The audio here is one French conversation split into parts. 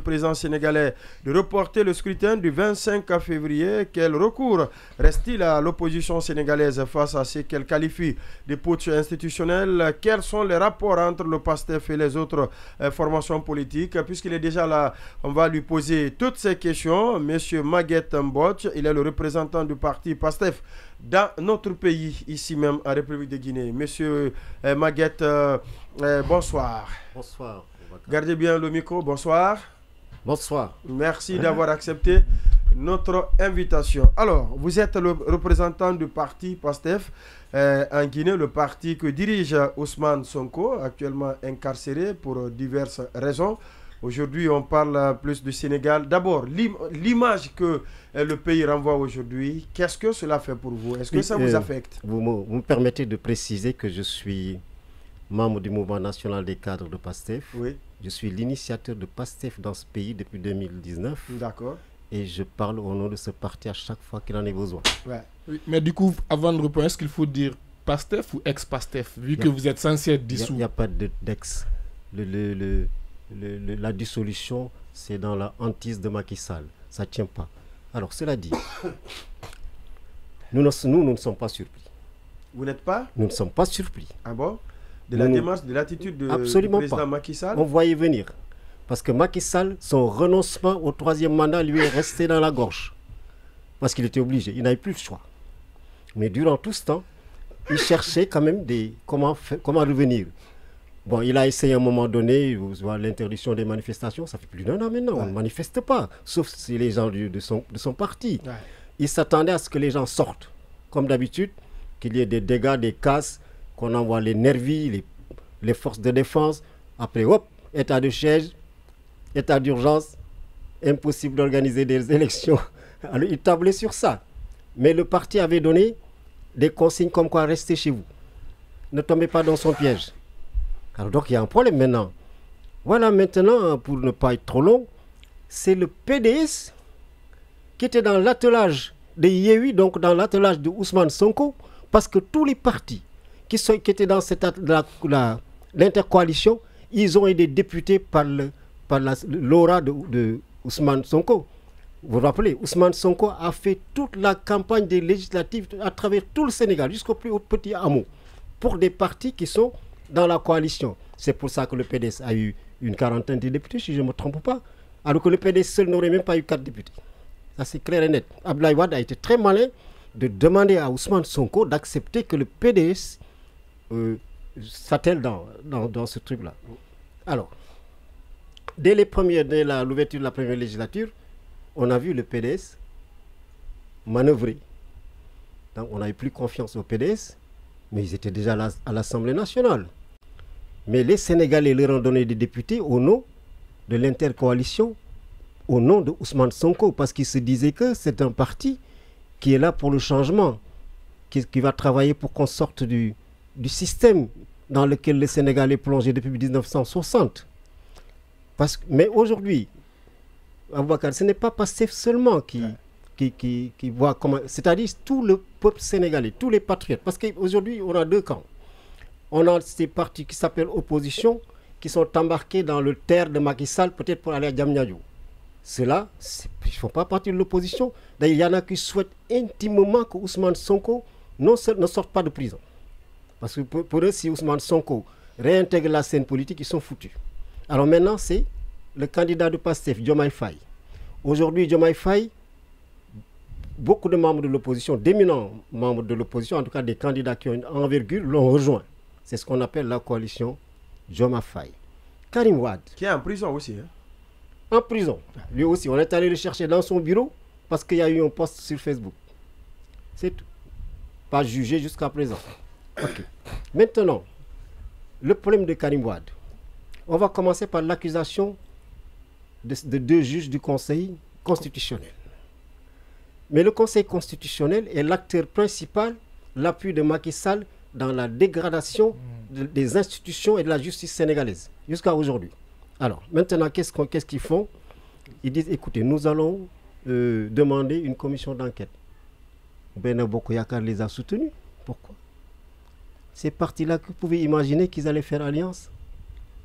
président sénégalais de reporter le scrutin du 25 février. Quel recours reste-t-il à l'opposition sénégalaise face à ce qu'elle qualifie de putsch institutionnel? Quels sont les rapports entre le PASTEF et les autres formations politiques? Puisqu'il est déjà là, on va lui poser toutes ces questions. Monsieur Maguette Mbodj, il est le représentant du parti PASTEF dans notre pays, ici même en République de Guinée. Monsieur Maguette, bonsoir. Bonsoir. Gardez bien le micro, bonsoir. Bonsoir. Merci d'avoir accepté notre invitation. Alors, vous êtes le représentant du parti PASTEF en Guinée, le parti que dirige Ousmane Sonko, actuellement incarcéré pour diverses raisons. Aujourd'hui, on parle plus du Sénégal. D'abord, l'image que le pays renvoie aujourd'hui, qu'est-ce que cela fait pour vous? Est-ce que ça vous affecte? Vous me permettez de préciser que je suis membre du mouvement national des cadres de PASTEF. Oui. Je suis l'initiateur de PASTEF dans ce pays depuis 2019. D'accord. Et je parle au nom de ce parti à chaque fois qu'il en ait besoin. Ouais. Oui, mais du coup, avant de répondre, est-ce qu'il faut dire PASTEF ou ex-PASTEF, vu que vous êtes censé être dissous? Il n'y a pas d'ex. La dissolution, c'est dans la hantise de Macky Sall. Ça ne tient pas. Alors, cela dit, nous ne sommes pas surpris. Vous n'êtes pas? Nous ne sommes pas surpris. Ah bon? De la démarche, de l'attitude du président Macky Sall? On voyait venir. Parce que Macky Sall, son renoncement au troisième mandat lui est resté dans la gorge. Parce qu'il était obligé. Il n'avait plus le choix. Mais durant tout ce temps, il cherchait quand même comment revenir. Bon, il a essayé à un moment donné, vous voyez, l'interdiction des manifestations, ça fait plus d'1 an maintenant, on ne manifeste pas, sauf si les gens de son parti. Ouais. Il s'attendait à ce que les gens sortent, comme d'habitude, qu'il y ait des dégâts, des casses, qu'on envoie les nervis, les forces de défense. Après, hop, état de siège, état d'urgence, impossible d'organiser des élections. Alors, il tablait sur ça. Mais le parti avait donné des consignes comme quoi restez chez vous. Ne tombez pas dans son piège. Alors donc il y a un problème maintenant. Voilà maintenant, pour ne pas être trop long, c'est le PDS qui était dans l'attelage de Yewwi, donc dans l'attelage de Ousmane Sonko, parce que tous les partis qui étaient dans l'intercoalition, ils ont été députés par l'aura de Ousmane Sonko. Vous vous rappelez, Ousmane Sonko a fait toute la campagne des législatives à travers tout le Sénégal, jusqu'au plus haut petit hameau, pour des partis qui sont dans la coalition. C'est pour ça que le PDS a eu une quarantaine de députés, si je ne me trompe pas, alors que le PDS seul n'aurait même pas eu 4 députés. Ça c'est clair et net. Abdoulaye Wade a été très malin de demander à Ousmane Sonko d'accepter que le PDS s'attelle dans ce truc-là. Alors, dès l'ouverture de la première législature, on a vu le PDS manœuvrer. Donc on n'avait plus confiance au PDS, mais ils étaient déjà à l'Assemblée nationale. Mais les Sénégalais leur ont donné des députés au nom de l'intercoalition, au nom de Ousmane Sonko, parce qu'ils se disaient que c'est un parti qui est là pour le changement, qui va travailler pour qu'on sorte du système dans lequel le Sénégal est plongé depuis 1960. Mais aujourd'hui, Aboubacar, ce n'est pas PASTEF seulement qui voit comment... C'est-à-dire tout le peuple sénégalais, tous les patriotes. Parce qu'aujourd'hui, on a deux camps. On a ces partis qui s'appellent opposition, qui sont embarqués dans le terre de Macky Sall, peut-être pour aller à Diamniadio. Ceux-là, ils ne font pas partie de l'opposition. D'ailleurs, il y en a qui souhaitent intimement que Ousmane Sonko ne sorte pas de prison. Parce que pour eux, si Ousmane Sonko réintègre la scène politique, ils sont foutus. Alors maintenant, c'est le candidat de PASTEF, Diomaye Faye. Aujourd'hui, Diomaye Faye, beaucoup de membres de l'opposition, d'éminents membres de l'opposition, en tout cas des candidats qui ont une envergure, l'ont rejoint. C'est ce qu'on appelle la coalition Diomaye Faye. Karim Wade. Qui est en prison aussi. Hein? En prison. Lui aussi, on est allé le chercher dans son bureau parce qu'il y a eu un post sur Facebook. C'est tout. Pas jugé jusqu'à présent. Ok. Maintenant, le problème de Karim Wade. On va commencer par l'accusation de 2 juges du Conseil constitutionnel. Mais le Conseil constitutionnel est l'acteur principal, l'appui de Macky Sall dans la dégradation des institutions et de la justice sénégalaise, jusqu'à aujourd'hui. Alors, maintenant, qu'est-ce qu'ils font? Ils disent, écoutez, nous allons demander une commission d'enquête. Benno Bokk Yakaar les a soutenus. Pourquoi? Ces partis-là, que vous pouvez imaginer qu'ils allaient faire alliance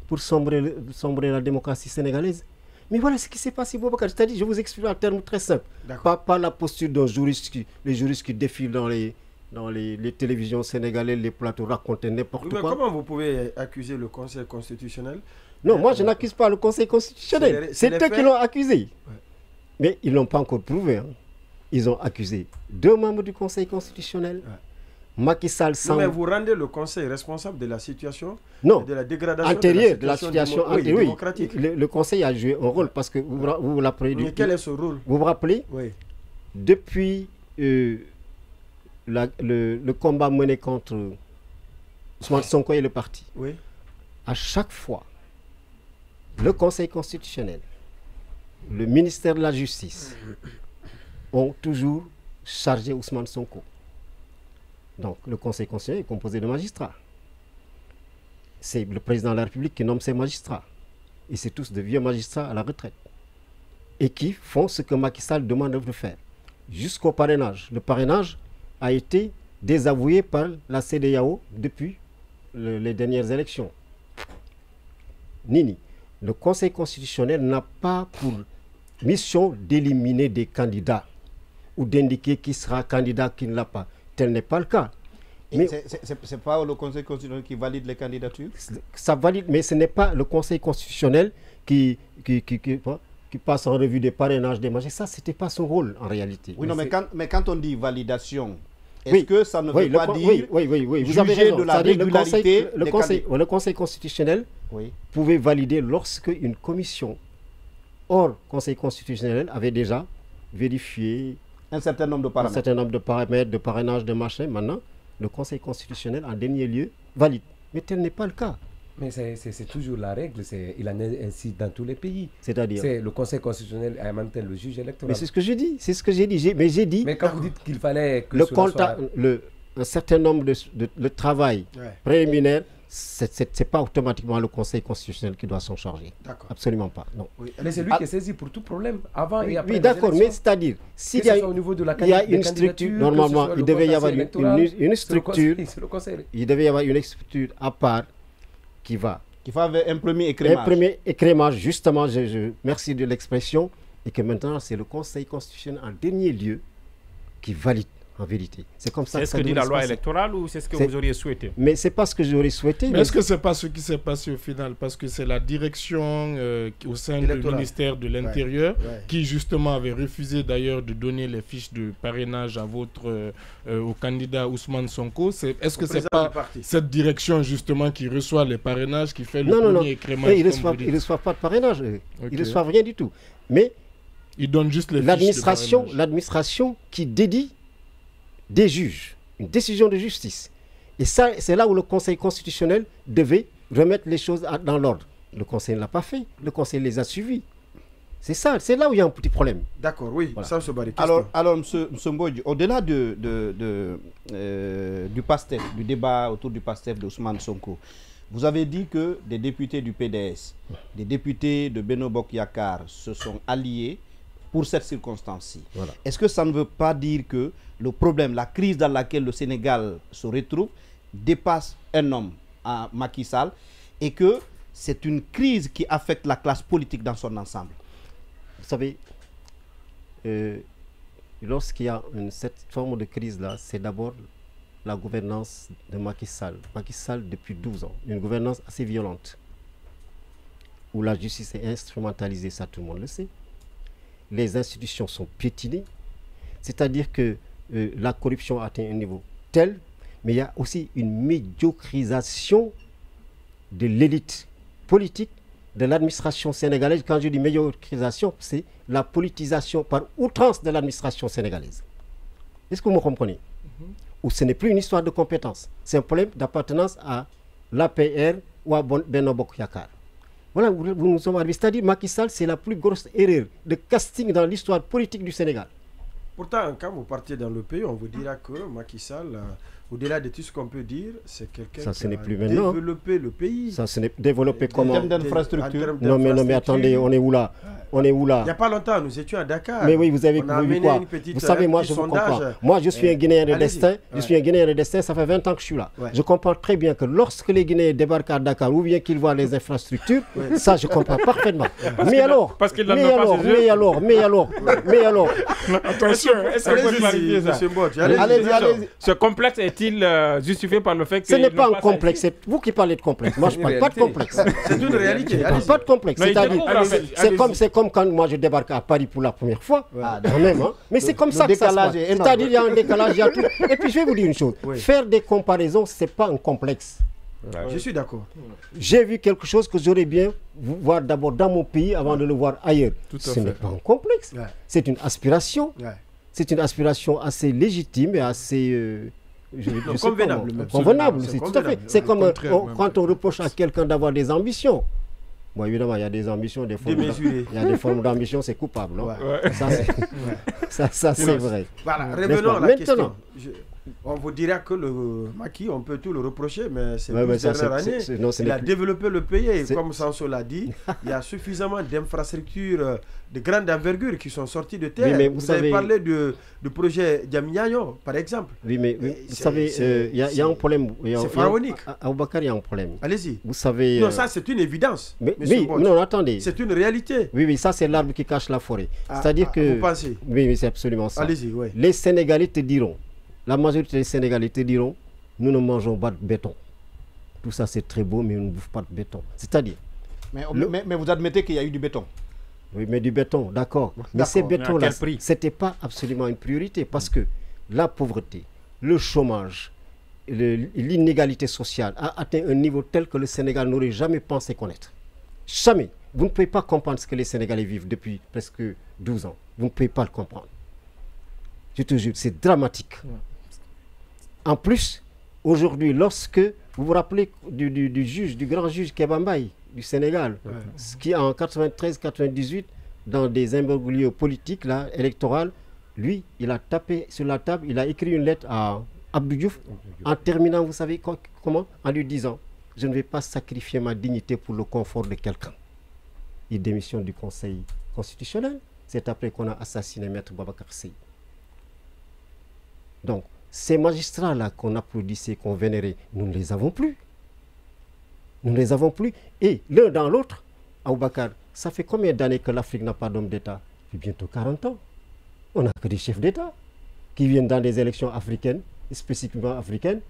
pour sombrer la démocratie sénégalaise? Mais voilà ce qui s'est passé, Boubacar. C'est-à-dire, je vous explique en termes très simples. Pas la posture d'un juriste, les juristes qui défilent dans les télévisions sénégalaises, les plateaux, raconter n'importe quoi. Comment vous pouvez accuser le Conseil constitutionnel? Non, moi je n'accuse pas le Conseil constitutionnel. C'est eux qui l'ont accusé. Ouais. Mais ils ne l'ont pas encore prouvé. Hein. Ils ont accusé 2 membres du Conseil constitutionnel. Ouais. Macky Sall mais vous rendez le Conseil responsable de la situation, non, de la dégradation antérieure de la situation démocratique. Le Conseil a joué un rôle parce que vous vous rappelez. Mais quel est ce rôle? Vous vous rappelez? Oui. Depuis le combat mené contre Ousmane Sonko et le parti, oui. À chaque fois, le Conseil constitutionnel, le ministère de la Justice ont toujours chargé Ousmane Sonko. Donc, le Conseil constitutionnel est composé de magistrats. C'est le président de la République qui nomme ses magistrats. Et c'est tous de vieux magistrats à la retraite. Et qui font ce que Macky Sall demande de faire. Jusqu'au parrainage. Le parrainage a été désavoué par la CEDEAO depuis les dernières élections. Nini, le Conseil constitutionnel n'a pas pour mission d'éliminer des candidats ou d'indiquer qui sera candidat, qui ne l'a pas. Tel n'est pas le cas. Mais c'est pas le Conseil constitutionnel qui valide les candidatures? Ça valide, mais ce n'est pas le Conseil constitutionnel qui passe en revue des parrainages des magistrats. Ça, c'était pas son rôle en réalité. Oui, mais quand on dit validation, est-ce que ça ne veut pas dire vous avez raison. De la régularité le Conseil constitutionnel pouvait valider lorsque une commission hors Conseil constitutionnel avait déjà vérifié un certain nombre de paramètres, de parrainage, de machin. Maintenant, le Conseil constitutionnel, en dernier lieu, valide. Mais tel n'est pas le cas. Mais c'est toujours la règle. Il en est ainsi dans tous les pays. C'est-à-dire le Conseil constitutionnel a en même temps le juge électoral. Mais c'est ce que j'ai dit. C'est ce que j'ai dit. Mais quand vous dites qu'il fallait que un certain nombre de travail préliminaire, c'est pas automatiquement le Conseil constitutionnel qui doit s'en charger. Absolument pas. Non. Oui. Mais c'est lui qui est saisi pour tout problème, avant et après. Oui, d'accord, mais c'est-à-dire, s'il y a une structure, normalement, il devait y avoir une structure, il devait y avoir une structure à part qui va faire un premier écrémage. Un premier écrémage, justement, merci de l'expression, et que maintenant, c'est le Conseil constitutionnel en dernier lieu qui valide. En vérité. C'est comme ça. C'est ce que dit la loi électorale ou c'est ce que vous auriez souhaité? Mais c'est pas ce que j'aurais souhaité. Mais est-ce que c'est pas ce qui s'est passé au final? Parce que c'est la direction au sein du ministère de l'Intérieur qui justement avait refusé d'ailleurs de donner les fiches de parrainage à au candidat Ousmane Sonko. Est-ce que c'est pas cette direction justement qui reçoit les parrainages, qui fait le premier écrémage? Ils ne reçoivent pas de parrainage. Ils ne reçoivent rien du tout. Mais ils donnent juste les fiches de parrainage. L'administration qui dédie des juges, une décision de justice. Et ça, c'est là où le Conseil constitutionnel devait remettre les choses dans l'ordre. Le Conseil ne l'a pas fait, le Conseil les a suivis. C'est ça, c'est là où il y a un petit problème. D'accord, oui, voilà. Ça se barre. Alors M. Mbodji, au-delà du PASTEF, du débat autour du PASTEF d'Ousmane Sonko, vous avez dit que des députés du PDS, des députés de Benno Bokk Yakaar se sont alliés pour cette circonstance-ci. Voilà. Est-ce que ça ne veut pas dire que le problème, la crise dans laquelle le Sénégal se retrouve dépasse un homme, à Macky Sall, et que c'est une crise qui affecte la classe politique dans son ensemble? Vous savez, lorsqu'il y a cette forme de crise-là, c'est d'abord la gouvernance de Macky Sall. Macky Sall, depuis 12 ans, une gouvernance assez violente, où la justice est instrumentalisée, ça tout le monde le sait. Les institutions sont piétinées, c'est-à-dire que la corruption atteint un niveau tel, mais il y a aussi une médiocrisation de l'élite politique de l'administration sénégalaise. Quand je dis médiocrisation, c'est la politisation par outrance de l'administration sénégalaise. Est-ce que vous me comprenez? Ou ce n'est plus une histoire de compétence, c'est un problème d'appartenance à l'APR ou à Benno Bokk Yakaar. Voilà, vous nous sommes arrivés. C'est-à-dire Macky Sall, c'est la plus grosse erreur de casting dans l'histoire politique du Sénégal. Pourtant, quand vous partez dans le pays, on vous dira que Macky Sall au-delà de tout ce qu'on peut dire, c'est quelqu'un qui a développé le pays. Ça, ce n'est développé comment? En termes d'infrastructure. Non, mais attendez, on est où là? On est où là? Il n'y a pas longtemps, nous étions à Dakar. Mais oui, vous avez vu quoi? Vous savez, moi, je vous comprends. Moi, je suis un Guinéen de destin. Je suis un Guinéen de destin, ça fait 20 ans que je suis là. Je comprends très bien que lorsque les Guinéens débarquent à Dakar ou bien qu'ils voient les infrastructures, ça, je comprends parfaitement. Mais alors, Attention, est-ce que vous clarifier ça? Allez-y. Ce complexe est-il justifié par le fait que... Ce n'est pas un complexe, c'est vous qui parlez de complexe. Moi, je ne parle pas de complexe. C'est une réalité. Pas de complexe. C'est comme quand moi je débarque à Paris pour la première fois. Quand même, hein. Mais c'est comme ça que ça se passe. C'est-à-dire il y a un décalage, il y a tout. Et puis je vais vous dire une chose. Faire des comparaisons, ce n'est pas un complexe. Je suis d'accord. J'ai vu quelque chose que j'aurais bien voir d'abord dans mon pays avant de le voir ailleurs. Ce n'est pas un complexe. C'est une aspiration. C'est une aspiration assez légitime et assez... convenable. C'est tout à fait. C'est comme quand on reproche à quelqu'un d'avoir des ambitions. Bon, évidemment, il y a des ambitions, des formes. Il y a des formes d'ambition, c'est coupable, non? Ça, c'est vrai. Voilà, revenons à la question. On vous dira que le Macky, on peut tout le reprocher, mais ces 12 dernières années, il a développé le pays. Et comme Sanso l'a dit, il y a suffisamment d'infrastructures de grande envergure qui sont sorties de terre. Oui, vous avez parlé du projet Diamniayo, par exemple. Oui, mais vous savez, il y a un problème. C'est pharaonique. À Ouakkar, il y a un problème. Allez-y. Vous savez... Non, ça, c'est une évidence. Oui, non, attendez. C'est une réalité. Oui, ça, c'est l'arbre qui cache la forêt. C'est-à-dire que... Vous pensez? Oui, c'est absolument ça. Allez-y, oui. Les Sénégalais te diront, la majorité des Sénégalais te diront, nous ne mangeons pas de béton. Tout ça, c'est très beau, mais on ne bouffe pas de béton. C'est-à-dire... Mais vous admettez qu'il y a eu du béton? Oui, mais du béton, d'accord. Mais ces bétons-là, ce n'était pas absolument une priorité parce que la pauvreté, le chômage, l'inégalité sociale a atteint un niveau tel que le Sénégal n'aurait jamais pensé connaître. Jamais. Vous ne pouvez pas comprendre ce que les Sénégalais vivent depuis presque 12 ans. Vous ne pouvez pas le comprendre. Je te jure, c'est dramatique. En plus, aujourd'hui, lorsque vous vous rappelez du grand juge Kebambaye du Sénégal, qui en 93-98, dans des imbroglios politiques électoraux, lui, il a tapé sur la table, il a écrit une lettre à Abdou Diouf, en terminant, vous savez comment? En lui disant, je ne vais pas sacrifier ma dignité pour le confort de quelqu'un. Il démissionne du Conseil constitutionnel. C'est après qu'on a assassiné Maître Babacar Seye. Donc, ces magistrats-là qu'on applaudissait, qu'on vénérait, nous ne les avons plus. Nous ne les avons plus. Et l'un dans l'autre, Aboubakar, ça fait combien d'années que l'Afrique n'a pas d'homme d'État? Depuis bientôt 40 ans. On n'a que des chefs d'État qui viennent dans des élections africaines, spécifiquement africaines,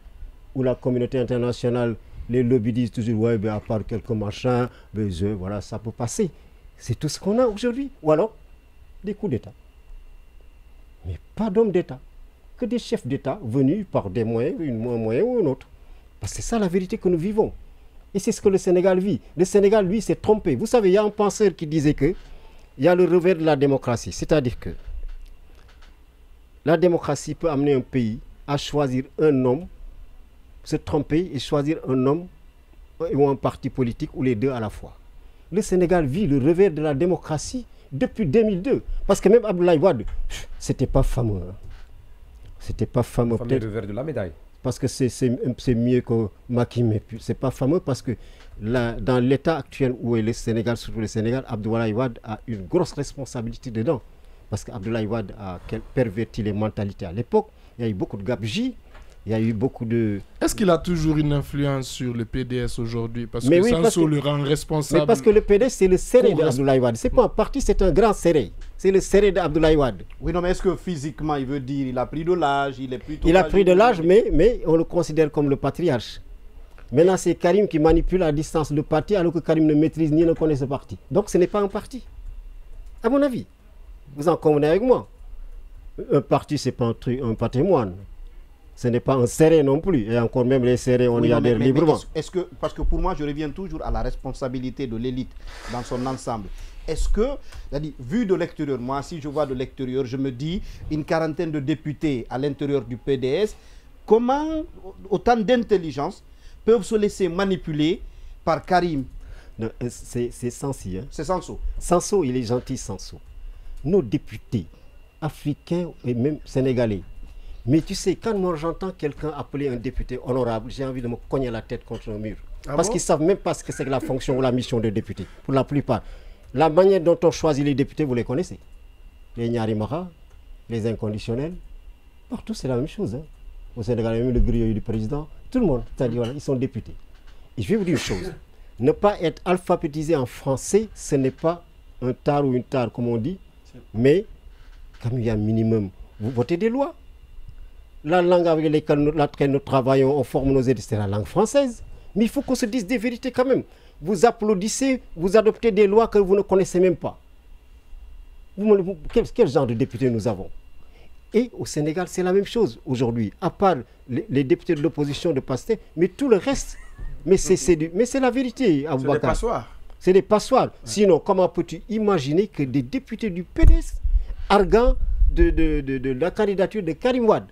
où la communauté internationale, les lobbies disent toujours, ouais, ben à part quelques machins, ben voilà, ça peut passer. C'est tout ce qu'on a aujourd'hui. Ou alors, des coups d'État. Mais pas d'hommes d'État. Que des chefs d'État venus par des moyens, un moyen ou un autre. Parce que c'est ça la vérité que nous vivons. Et c'est ce que le Sénégal vit. Le Sénégal, lui, s'est trompé. Vous savez, il y a un penseur qui disait que il y a le revers de la démocratie. C'est-à-dire que la démocratie peut amener un pays à choisir un homme, se tromper et choisir un homme ou un parti politique ou les deux à la fois. Le Sénégal vit le revers de la démocratie depuis 2002. Parce que même Abdoulaye Wade, c'était pas fameux. C'était pas fameux. Le revers de la médaille. Parce que c'est mieux que Macky, mais c'est pas fameux parce que dans l'état actuel où est le Sénégal, surtout le Sénégal, Abdoulaye Wade a une grosse responsabilité dedans. Parce qu'Abdoulaye Wade a perverti les mentalités à l'époque. Il y a eu beaucoup de gabegies. Il y a eu beaucoup de... Est-ce qu'il a toujours une influence sur le PDS aujourd'hui? Parce que Sanso le rend responsable. Mais parce que le PDS, c'est le serré d'Abdoulaye Wade. Ce n'est pas un parti, c'est un grand serré. C'est le serré d'Abdoulaye Wade. Oui, non, mais est-ce que physiquement, il veut dire il a pris de l'âge, il est plutôt... Il a pris de l'âge, mais on le considère comme le patriarche. Maintenant, c'est Karim qui manipule à distance le parti, alors que Karim ne maîtrise ni ne connaît ce parti. Donc, ce n'est pas un parti. À mon avis. Vous en convenez avec moi. Un parti, ce n'est pas un patrimoine. Ce n'est pas un serré non plus. Et encore même les serrés, on y adhère librement. Est-ce que, parce que pour moi, je reviens toujours à la responsabilité de l'élite dans son ensemble. Est-ce que, vu de l'extérieur, moi, si je vois de l'extérieur, je me dis, une quarantaine de députés à l'intérieur du PDS, comment autant d'intelligence peuvent se laisser manipuler par Karim? C'est Sansi. Hein. C'est Sanso. Sanso, il est gentil, Sanso. Nos députés africains et même sénégalais Mais tu sais, quand moi j'entends quelqu'un appeler un député honorable, j'ai envie de me cogner la tête contre un mur. Parce qu'ils ne savent même pas ce que c'est que la fonction ou la mission de député, pour la plupart. La manière dont on choisit les députés, vous les connaissez. Les Nyarimara, les inconditionnels, partout c'est la même chose. Hein. Au Sénégal, même le griot du président, tout le monde, c'est-à-dire voilà, ils sont députés. Et je vais vous dire une chose, ne pas être alphabétisé en français, ce n'est pas un tard ou une tare, comme on dit, mais comme il y a un minimum, vous votez des lois. La langue avec laquelle nous travaillons, on forme nos études, c'est la langue française. Mais il faut qu'on se dise des vérités quand même. Vous applaudissez, vous adoptez des lois que vous ne connaissez même pas. Quel genre de députés nous avons? Et au Sénégal, c'est la même chose aujourd'hui. À part les députés de l'opposition de Pastef, mais tout le reste, mais c'est la vérité, Aboubakar. C'est des passoires. C'est des passoires. Ouais. Sinon, comment peux-tu imaginer que des députés du PDS arguant de la candidature de Karim Wade,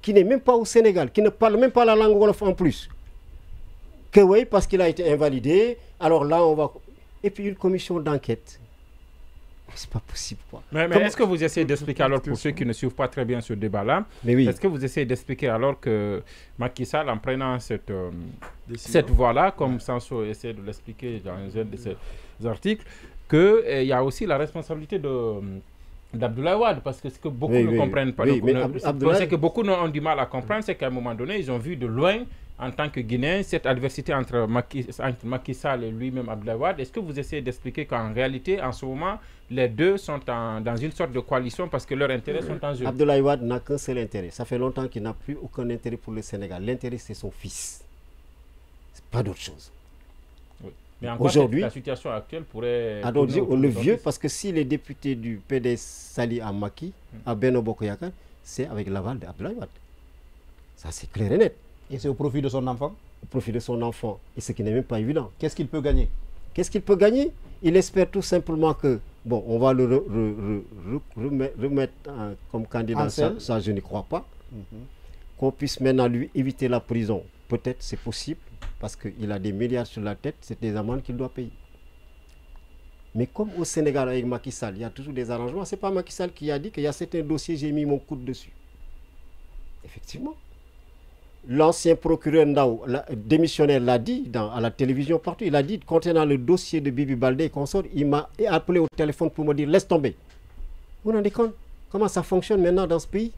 qui n'est même pas au Sénégal, qui ne parle même pas la langue wolof en plus, que oui, parce qu'il a été invalidé, alors là, on va... Et puis une commission d'enquête. C'est pas possible, quoi. Mais est-ce que vous essayez d'expliquer, alors, pour ceux qui ne suivent pas très bien ce débat-là, oui. Est-ce que vous essayez d'expliquer, alors que Macky Sall, en prenant cette voie-là, comme Sanso essaie de l'expliquer dans un de ses articles, qu'il y a aussi la responsabilité d'Abdoulaye Wade, parce que ce que beaucoup ne comprennent pas, ce que beaucoup ont du mal à comprendre, c'est qu'à un moment donné, ils ont vu de loin, en tant que Guinéen, cette adversité entre Macky Sall et lui-même Abdoulaye Wade. Est-ce que vous essayez d'expliquer qu'en réalité, en ce moment, les deux sont dans une sorte de coalition parce que leurs intérêts sont en jeu? Abdoulaye Wade n'a qu'un seul intérêt. Ça fait longtemps qu'il n'a plus aucun intérêt pour le Sénégal. L'intérêt, c'est son fils. C'est pas d'autre chose. Oui. Mais aujourd'hui, la situation actuelle pourrait... Alors, le vieux, parce que si les députés du PDS s'allient à Macky, à Benno Bokk Yakaar, c'est avec l'aval d'Abdoulaye Wade. Ça, c'est clair et net. Et c'est au profit de son enfant? Au profit de son enfant. Et ce qui n'est même pas évident. Qu'est-ce qu'il peut gagner? Qu'est-ce qu'il peut gagner? Il espère tout simplement que, bon, on va le remettre comme candidat. Ça, je n'y crois pas. Qu'on puisse maintenant lui éviter la prison. Peut-être c'est possible, parce qu'il a des milliards sur la tête, c'est des amendes qu'il doit payer. Mais comme au Sénégal avec Macky Sall, il y a toujours des arrangements. Ce n'est pas Macky Sall qui a dit qu'il y a certains dossiers, j'ai mis mon coude dessus. Effectivement. L'ancien procureur Ndao, démissionnaire, l'a dit à la télévision partout. Il a dit, concernant le dossier de Bibi Baldé et consorts, il m'a appelé au téléphone pour me dire, laisse tomber. Vous vous rendez compte comment ça fonctionne maintenant dans ce pays?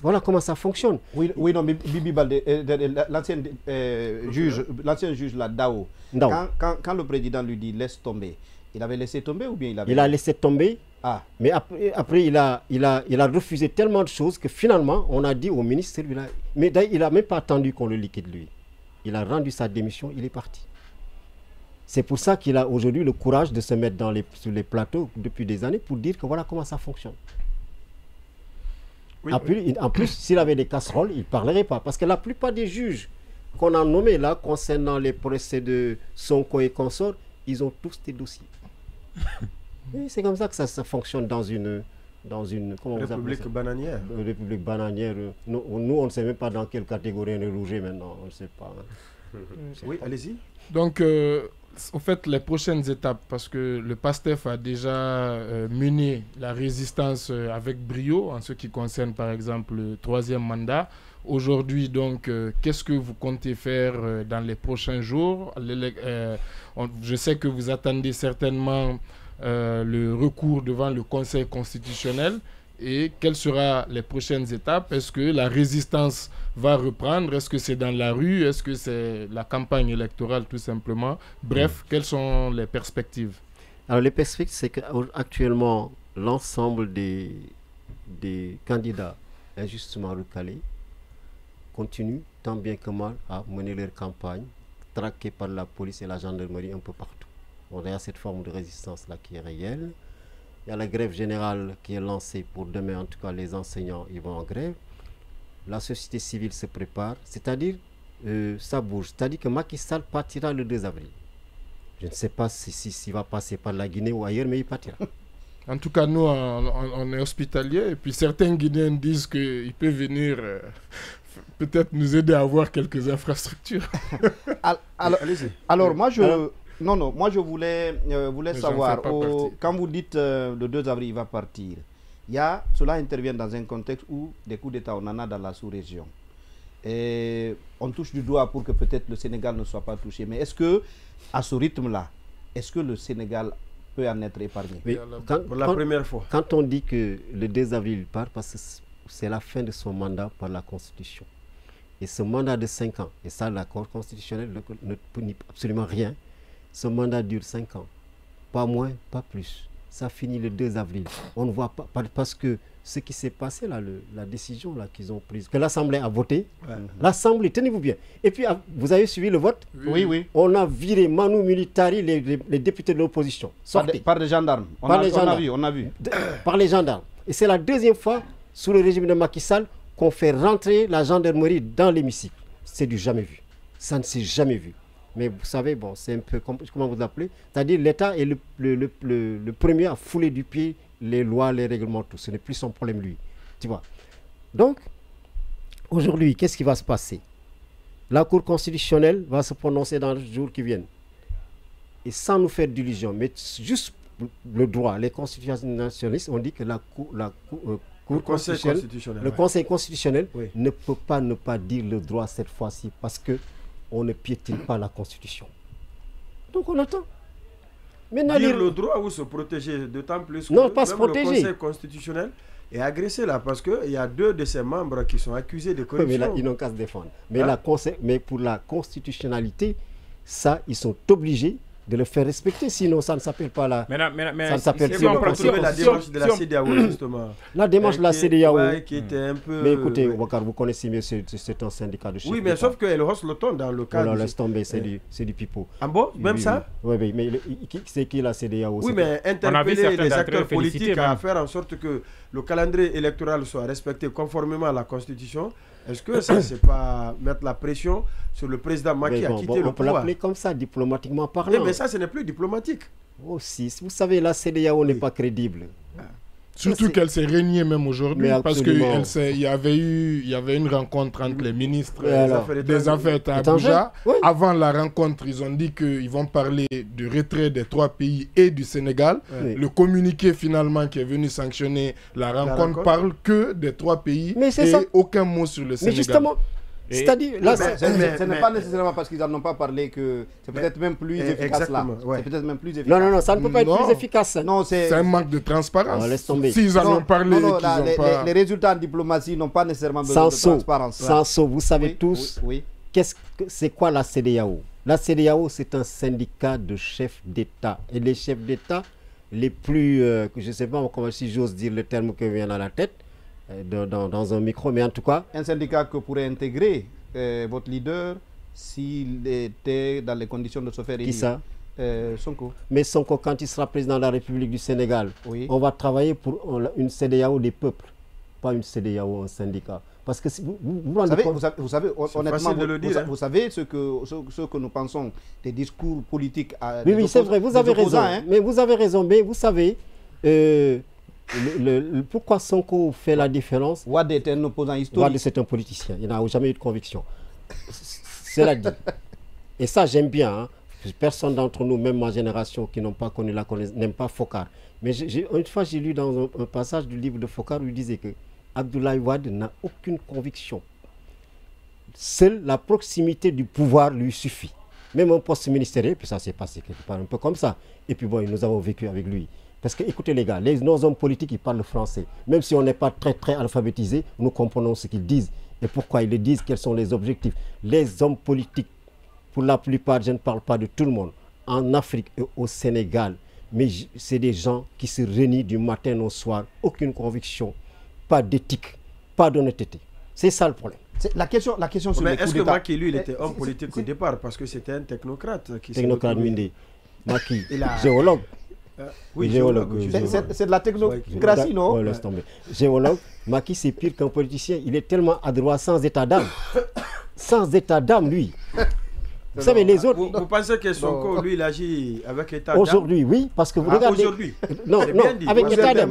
Voilà comment ça fonctionne. Oui, non, Bibi Baldé, l'ancien juge là, Ndao, quand le président lui dit, laisse tomber, il avait laissé tomber ou bien il avait... Il a laissé tomber. Ah. Mais après il a refusé tellement de choses que finalement, on a dit au ministre, celui-là... Mais d'ailleurs, il n'a même pas attendu qu'on le liquide, lui. Il a rendu sa démission, il est parti. C'est pour ça qu'il a aujourd'hui le courage de se mettre sur les plateaux depuis des années pour dire que voilà comment ça fonctionne. Oui, en plus, s'il avait des casseroles, il ne parlerait pas. Parce que la plupart des juges qu'on a nommés là, concernant les procès de Sonko et consorts, ils ont tous des dossiers. Oui, c'est comme ça que ça fonctionne dans une comment République bananière. République bananière. Nous, on ne sait même pas dans quelle catégorie on est logé maintenant. On ne sait pas. Oui, allez-y. Donc, en fait, les prochaines étapes, parce que le PASTEF a déjà mené la résistance avec brio en ce qui concerne, par exemple, le 3e mandat. Aujourd'hui, donc, qu'est-ce que vous comptez faire dans les prochains jours? Je sais que vous attendez certainement le recours devant le Conseil constitutionnel. Et quelles seront les prochaines étapes? Est-ce que la résistance va reprendre? Est-ce que c'est dans la rue? Est-ce que c'est la campagne électorale tout simplement? Bref, quelles sont les perspectives? Alors les perspectives, c'est qu'actuellement, l'ensemble des candidats injustement recalés continuent tant bien que mal à mener leur campagne, traqués par la police et la gendarmerie un peu partout. On a cette forme de résistance-là qui est réelle. Il y a la grève générale qui est lancée pour demain, en tout cas les enseignants ils vont en grève. La société civile se prépare, c'est-à-dire ça bouge. C'est-à-dire que Macky Sall partira le 2 avril. Je ne sais pas s'il va passer par la Guinée ou ailleurs, mais il partira. En tout cas, nous, on est hospitaliers et puis certains Guinéens disent qu'il peut venir peut-être nous aider à avoir quelques infrastructures. Alors moi, moi je voulais savoir, quand vous dites le 2 avril il va partir, Cela intervient dans un contexte où des coups d'État, on en a dans la sous-région. Et on touche du doigt pour que peut-être le Sénégal ne soit pas touché. Mais est-ce que, à ce rythme-là, est-ce que le Sénégal peut en être épargné? Oui, pour la première fois. Quand on dit que le 2 avril il part, parce que c'est la fin de son mandat par la Constitution. Et ce mandat de 5 ans, et ça l'accord constitutionnel ne punit absolument rien, ce mandat dure 5 ans. Pas moins, pas plus. Ça finit le 2 avril. On ne voit pas, parce que ce qui s'est passé là, la décision là qu'ils ont prise, que l'Assemblée a voté, l'Assemblée, tenez-vous bien. Et puis, vous avez suivi le vote? Oui, oui. On a viré Manu Militari, les députés de l'opposition. Par des gendarmes. On a vu. Par les gendarmes. Et c'est la deuxième fois, sous le régime de Macky Sall, qu'on fait rentrer la gendarmerie dans l'hémicycle. C'est du jamais vu. Ça ne s'est jamais vu. Mais vous savez, bon, c'est un peu, comment vous appelez? C'est-à-dire l'État est le premier à fouler du pied les lois, les règlements, tout. Ce n'est plus son problème, lui. Tu vois. Donc, aujourd'hui, qu'est-ce qui va se passer? La Cour constitutionnelle va se prononcer dans les jours qui viennent. Et sans nous faire d'illusions, mais juste le droit, les constitutionnalistes ont dit que le Conseil constitutionnel ne peut pas ne pas dire le droit cette fois-ci parce qu'on ne piétine pas la Constitution. Donc on attend. Maintenant, dire le droit ou se protéger, d'autant plus que non, pas se protéger. Le Conseil constitutionnel est agressé là parce qu'il y a 2 de ses membres qui sont accusés de corruption. Oui, mais là, ils n'ont qu'à se défendre. Mais, mais pour la constitutionnalité, ça, ils sont obligés de le faire respecter, sinon ça ne s'appelle pas la... ça ne s'appelle pas la démarche de la CEDEAO, justement. La démarche de la CEDEAO. Qui était un peu... Mais écoutez, Wakar, vous connaissez mieux, c'est un syndicat de chefs. Oui, mais sauf qu'elle hausse le ton dans le cadre... Non, laisse tomber, c'est du pipeau. Ah bon? Même ça? Oui, mais c'est qui la CEDEAO? Oui, mais interpeller les acteurs politiques à faire en sorte que le calendrier électoral soit respecté conformément à la Constitution. Est-ce que ça, c'est pas mettre la pression sur le président Macky qui a quitté le pouvoir? On peut l'appeler comme ça, diplomatiquement parlant. Mais ça, ce n'est plus diplomatique. Aussi, vous savez, la CEDEAO n'est pas crédible. Surtout qu'elle s'est régnée même aujourd'hui, parce qu'il y avait une rencontre entre les ministres des Affaires à Abuja. Oui. Avant la rencontre, ils ont dit qu'ils vont parler du retrait des 3 pays et du Sénégal. Oui. Le communiqué finalement qui est venu sanctionner la rencontre parle que des 3 pays et aucun mot sur le Sénégal. Mais justement, c'est-à-dire, là, ce n'est pas nécessairement parce qu'ils n'en ont pas parlé que c'est peut-être même plus efficace là. Ouais. C'est peut-être même plus efficace. Non, ça ne peut pas être plus efficace. Non, c'est un manque de transparence. Laisse tomber. S'ils en ont parlé, les résultats en diplomatie n'ont pas nécessairement besoin de transparence. Sans vous savez tous, c'est quoi la CEDEAO? La CEDEAO, c'est un syndicat de chefs d'État. Et les chefs d'État les plus, je ne sais pas si j'ose dire le terme qui vient à la tête, dans un micro, mais en tout cas... Un syndicat que pourrait intégrer votre leader s'il était dans les conditions de se faire élire. Qui ça? Sonko. Mais Sonko, quand il sera président de la République du Sénégal, on va travailler pour une CEDEAO des peuples, pas une CEDEAO, un syndicat. Parce que vous savez honnêtement, vous savez ce que nous pensons des discours politiques. Oui, c'est vrai, vous avez raison. Hein? Mais vous avez raison, mais vous savez... pourquoi Sonko fait la différence? Wade est un opposant historique. Wade, c'est un politicien. Il n'a jamais eu de conviction. Cela dit. Et ça, j'aime bien. Hein. Personne d'entre nous, même ma génération, qui n'ont pas connu la connaissance, n'aime pas Foccart. Mais une fois, j'ai lu dans un passage du livre de Foccart où il disait que Abdoulaye Wade n'a aucune conviction. Seule la proximité du pouvoir lui suffit. Même un poste ministériel, puis ça s'est passé quelque part un peu comme ça. Et puis bon, nous avons vécu avec lui. Parce que, écoutez les gars, nos hommes politiques, ils parlent français. Même si on n'est pas très alphabétisés, nous comprenons ce qu'ils disent et pourquoi ils le disent, quels sont les objectifs. Les hommes politiques, pour la plupart, je ne parle pas de tout le monde, en Afrique et au Sénégal, mais c'est des gens qui se réunissent du matin au soir, aucune conviction, pas d'éthique, pas d'honnêteté. C'est ça le problème. La question sur les coups d'État. Est-ce que Macky, lui, il était homme politique au départ parce que c'était un technocrate Technocrate Mindé. Macky, géologue. Oui, géologue. C'est de la technocratie, non? Laisse tomber. Géologue, Macky, c'est pire qu'un politicien. Il est tellement adroit, sans état d'âme. Sans état d'âme, lui. Vous savez, les autres... Vous pensez que Sonko, lui, il agit avec état d'âme? Aujourd'hui, oui, parce que vous regardez... Aujourd'hui? Non, avec état d'âme.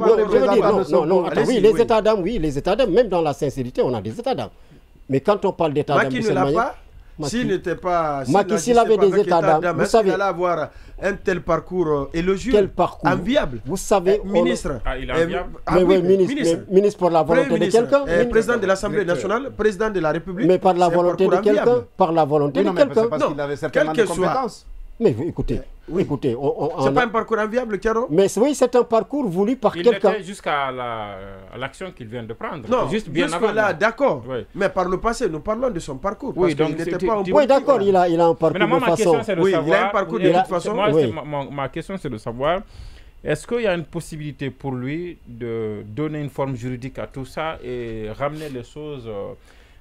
Non, attends, oui, les états d'âme, même dans la sincérité, on a des états d'âme. Mais quand on parle d'état d'âme... Macky ne l'a pas? S'il n'était pas... Macky, s'il avait des états d'âme, vous savez... Il allait avoir un tel parcours élogieux, quel parcours enviable. Vous savez... Ministre. Il est enviable. Ministre pour la volonté de quelqu'un. Président de l'Assemblée nationale, président de la République. Mais par la volonté de quelqu'un. Par la volonté de quelqu'un. Parce qu'il avait certainement des compétences. Mais écoutez, écoutez, c'est pas un parcours enviable, Caro? Mais oui, c'est un parcours voulu par quelqu'un. Jusqu'à l'action qu'il vient de prendre. Non, juste bien avant. Là, d'accord. Oui. Mais par le passé, nous parlons de son parcours. Oui, parce donc il n'était pas en oui, d'accord, il a un parcours de façon. Oui, il a un parcours de toute façon. Ma question, c'est de savoir, est-ce qu'il y a une possibilité pour lui de donner une forme juridique à tout ça et ramener les choses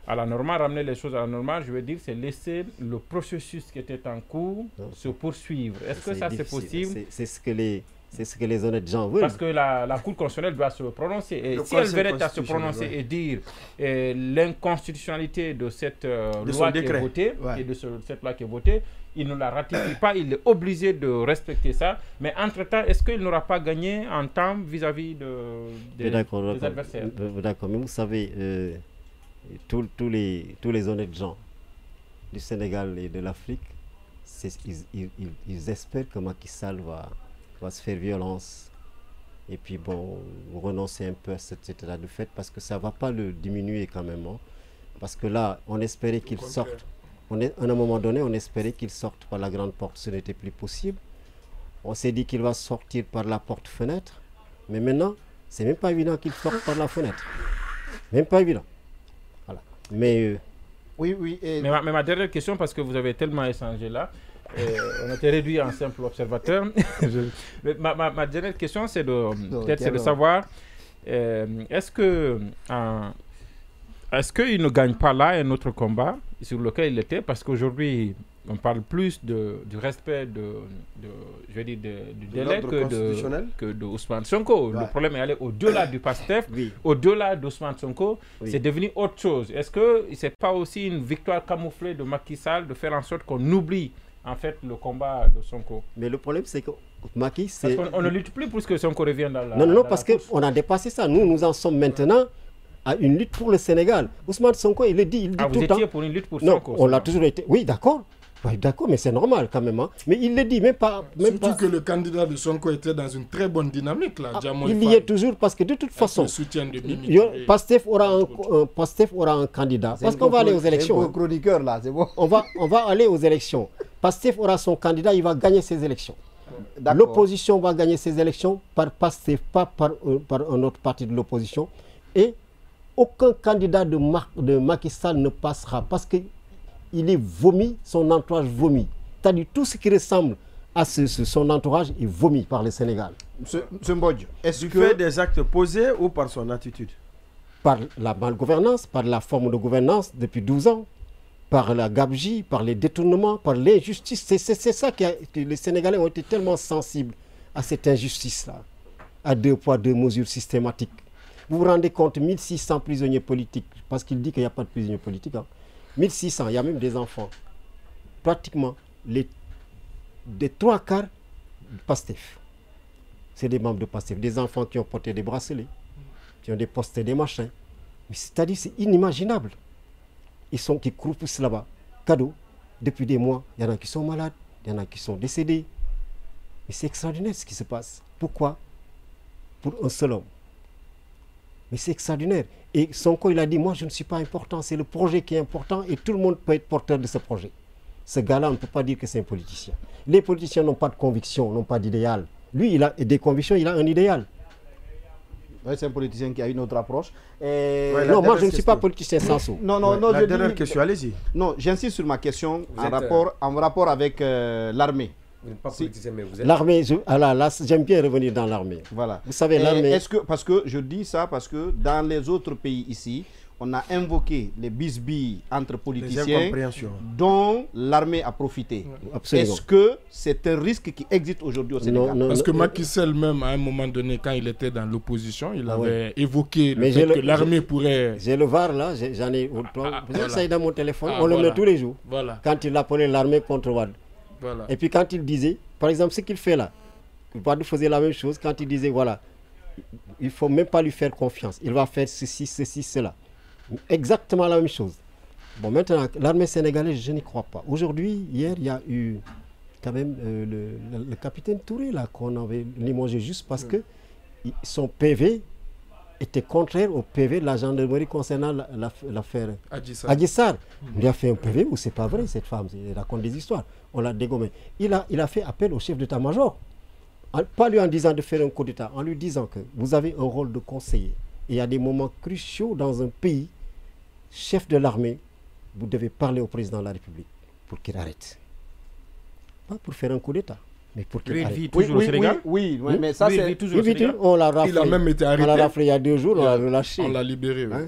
à la normale? Ramener les choses à la normale, je veux dire, c'est laisser le processus qui était en cours se poursuivre. Est-ce que ça, c'est possible? C'est ce que les honnêtes gens veulent. Parce que la Cour constitutionnelle doit se prononcer. Et si elle venait à se prononcer et dire l'inconstitutionnalité de cette loi qui est votée, et de cette loi qui est votée, il ne la ratifie pas, il est obligé de respecter ça. Mais entre-temps, est-ce qu'il n'aura pas gagné en temps vis-à-vis des adversaires? D'accord, mais vous savez... tous les honnêtes gens du Sénégal et de l'Afrique, ils espèrent que Macky Sall va se faire violence et puis bon, renoncer un peu à cet état de fait parce que ça ne va pas le diminuer quand même. Hein. Parce que là, on espérait qu'il sorte. À un moment donné, on espérait qu'il sorte par la grande porte. Ce n'était plus possible. On s'est dit qu'il va sortir par la porte-fenêtre. Mais maintenant, c'est même pas évident qu'il sorte par la fenêtre. Même pas évident. Mais oui. Mais ma dernière question, parce que vous avez tellement échangé là, on était réduit en simple observateur. Ma dernière question, c'est de savoir, est-ce qu'il ne gagne pas là un autre combat sur lequel il était? Parce qu'aujourd'hui, on parle plus du respect je veux dire, du délai que de Ousmane Sonko. Ouais. Le problème est allé au-delà du PASTEF, au-delà d'Ousmane Sonko, c'est devenu autre chose. Est-ce que ce n'est pas aussi une victoire camouflée de Macky Sall de faire en sorte qu'on oublie en fait le combat de Sonko? Mais le problème, c'est que Macky, c'est... Parce qu'on ne lutte plus pour que Sonko revienne dans la... Non, parce qu'on a dépassé ça. Nous en sommes maintenant à une lutte pour le Sénégal. Ousmane Sonko, il dit tout le temps... Vous étiez pour une lutte pour Sonko? Non, on l'a toujours été. Oui, d'accord. Oui, d'accord, mais c'est normal quand même. Hein. Mais il le dit, même pas... Surtout que le candidat de Sonko était dans une très bonne dynamique. Là, il y est toujours parce que de toute façon, PASTEF aura un candidat. Parce qu'on va aller aux élections. C'est un chroniqueur là, c'est bon. On va aller aux élections. PASTEF aura son candidat, il va gagner ses élections. L'opposition va gagner ses élections par PASTEF, pas par un autre parti de l'opposition. Et aucun candidat de Macky Sall ne passera parce que il est vomi, son entourage vomi. C'est-à-dire tout ce qui ressemble à son entourage est vomi par le Sénégal. M. Mbodj, est-ce que... fait des actes posés ou par son attitude? Par la malgouvernance, par la forme de gouvernance depuis 12 ans, par la gabegie, par les détournements, par l'injustice. C'est ça que les Sénégalais ont été tellement sensibles à cette injustice-là, à 2 poids, 2 mesures systématiques. Vous vous rendez compte, 1600 prisonniers politiques, parce qu'il dit qu'il n'y a pas de prisonniers politiques, hein. 1600, il y a même des enfants. Pratiquement, des 3/4 PASTEF. C'est des membres de PASTEF. Des enfants qui ont porté des bracelets, qui ont des postes, des machins. Mais c'est-à-dire, c'est inimaginable. Qui croupissent là-bas. Cadeau. Depuis des mois, il y en a qui sont malades, il y en a qui sont décédés. Mais c'est extraordinaire ce qui se passe. Pourquoi? Pour un seul homme. Mais c'est extraordinaire. Et Sonko, il a dit, moi, je ne suis pas important. C'est le projet qui est important et tout le monde peut être porteur de ce projet. Ce gars-là, on ne peut pas dire que c'est un politicien. Les politiciens n'ont pas de conviction, n'ont pas d'idéal. Lui, il a des convictions, il a un idéal. Ouais, c'est un politicien qui a une autre approche. Non, moi, je ne suis pas politicien sans sou. Non, la dernière question, allez-y. Non, j'insiste sur ma question en rapport avec l'armée. Vous n'êtes pas politicien, mais vous êtes... L'armée, là, j'aime bien revenir dans l'armée. Voilà. Vous savez, l'armée... Parce que je dis ça parce que dans les autres pays ici, on a invoqué les bisbilles entre politiciens dont l'armée a profité. Absolument. Est-ce que c'est un risque qui existe aujourd'hui au Sénégal? Parce que Macky Sall même, à un moment donné, quand il était dans l'opposition, il avait évoqué le fait que l'armée pourrait... J'ai le VAR là, j'en ai... Ça est dans mon téléphone, on le met tous les jours. Voilà. Quand il appelait l'armée contre Wade. Voilà. Et puis quand il disait, par exemple, ce qu'il fait là, Wade faisait la même chose quand il disait, voilà, il ne faut même pas lui faire confiance. Il va faire ceci, cela. Exactement la même chose. Bon, maintenant, l'armée sénégalaise, je n'y crois pas. Aujourd'hui, hier, il y a eu quand même le capitaine Touré, là, qu'on avait limogé juste parce que son PV était contraire au PV de la gendarmerie concernant l'affaire Adji Sarr. Il a fait un PV où c'est pas vrai, cette femme, elle raconte des histoires. On l'a dégommé. Il a fait appel au chef d'état-major. Pas lui en disant de faire un coup d'état, en lui disant que vous avez un rôle de conseiller. Et il y a des moments cruciaux dans un pays, chef de l'armée, vous devez parler au président de la République pour qu'il arrête. Pas pour faire un coup d'état, mais pour qu'il arrête. Il vit toujours au Sénégal. Oui, mais ça c'est... On l'a raflé. Il a même été arrêté. On l'a raflé il y a 2 jours, on l'a relâché. On l'a libéré, oui.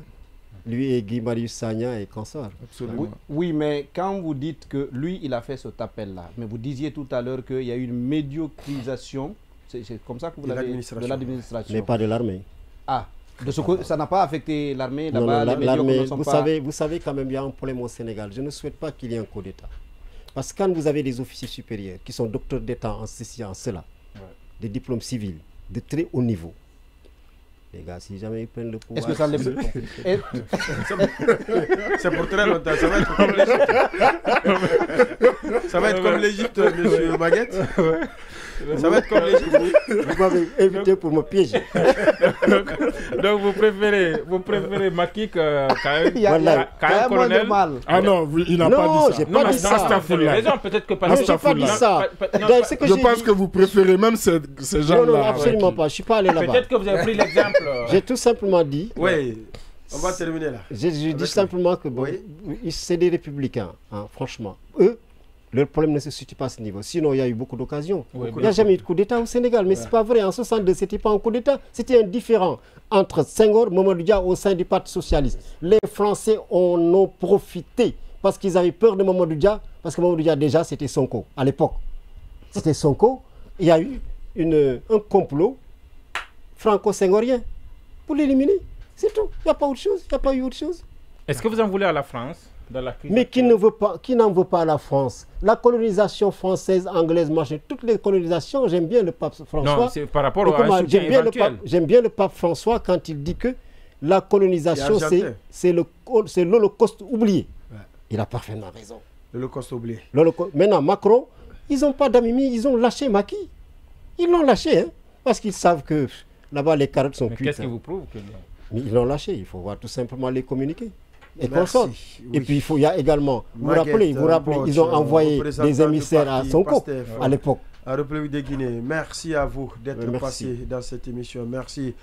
Lui et Guy Marius Sagna et consorts. Absolument. Oui, mais quand vous dites que lui, il a fait cet appel-là, mais vous disiez tout à l'heure qu'il y a eu une médiocrisation, c'est comme ça que vous l'avez dit, de l'administration. Mais pas de l'armée. Ah, ça n'a pas affecté l'armée là-bas. L'armée, vous savez quand même, il y a un problème au Sénégal. Je ne souhaite pas qu'il y ait un coup d'État. Parce que quand vous avez des officiers supérieurs qui sont docteurs d'État en ceci, en cela, des diplômes civils de très haut niveau, les gars, si jamais ils prennent le pouvoir... Est-ce que ça les... C'est pour très longtemps. Ça va être comme l'Égypte. Ça va être comme l'Égypte, monsieur Baguette. Ça va être comme l'Égypte. Vous m'avez invité pour me piéger. Donc vous préférez Macky qu'un colonel. Ah non, il n'a pas dit ça. J'ai pas dit ça. Peut-être que pas. J'ai pas dit ça. Je pense que vous préférez même ces gens-là. Non, absolument pas. Je suis pas allé là-bas. Peut-être que vous avez pris l'exemple. J'ai tout simplement dit. Oui. On va terminer là. Je dis simplement que c'est des républicains, franchement. Eux, leur problème ne se situe pas à ce niveau. Sinon, il y a eu beaucoup d'occasions. Il n'y a jamais eu de coup d'État au Sénégal. Mais ce n'est pas vrai. En 1962, ce n'était pas un coup d'État. C'était un différend entre Senghor et Mamadou Dia au sein du Parti socialiste. Les Français en ont profité parce qu'ils avaient peur de Mamadou Dia. Parce que Mamadou Dia, déjà, c'était Sonko à l'époque. C'était Sonko. Il y a eu un complot franco-senghorien pour l'éliminer. C'est tout. Il n'y a pas autre chose. Il n'y a pas eu autre chose. Est-ce que vous en voulez à la France dans la crise? Mais qui n'en veut pas à la France? La colonisation française, anglaise, machin, toutes les colonisations, j'aime bien le pape François. Non, c'est par rapport à un soutien éventuel. J'aime bien le pape François quand il dit que la colonisation, c'est l'Holocauste oublié. Ouais. Il a parfaitement raison. L'Holocauste oublié. Maintenant, Macron, ils n'ont pas d'amis, ils ont lâché Macky. Ils l'ont lâché, hein, parce qu'ils savent que là-bas, les carottes sont cuites. Qu'est-ce qui vous prouve que... Mais ils l'ont lâché, il faut voir tout simplement les communiquer. Et consorts. Et puis il y a également, vous vous rappelez, ils ont envoyé des émissaires à Sonko à l'époque. À République de Guinée. Merci à vous d'être passé dans cette émission. Merci.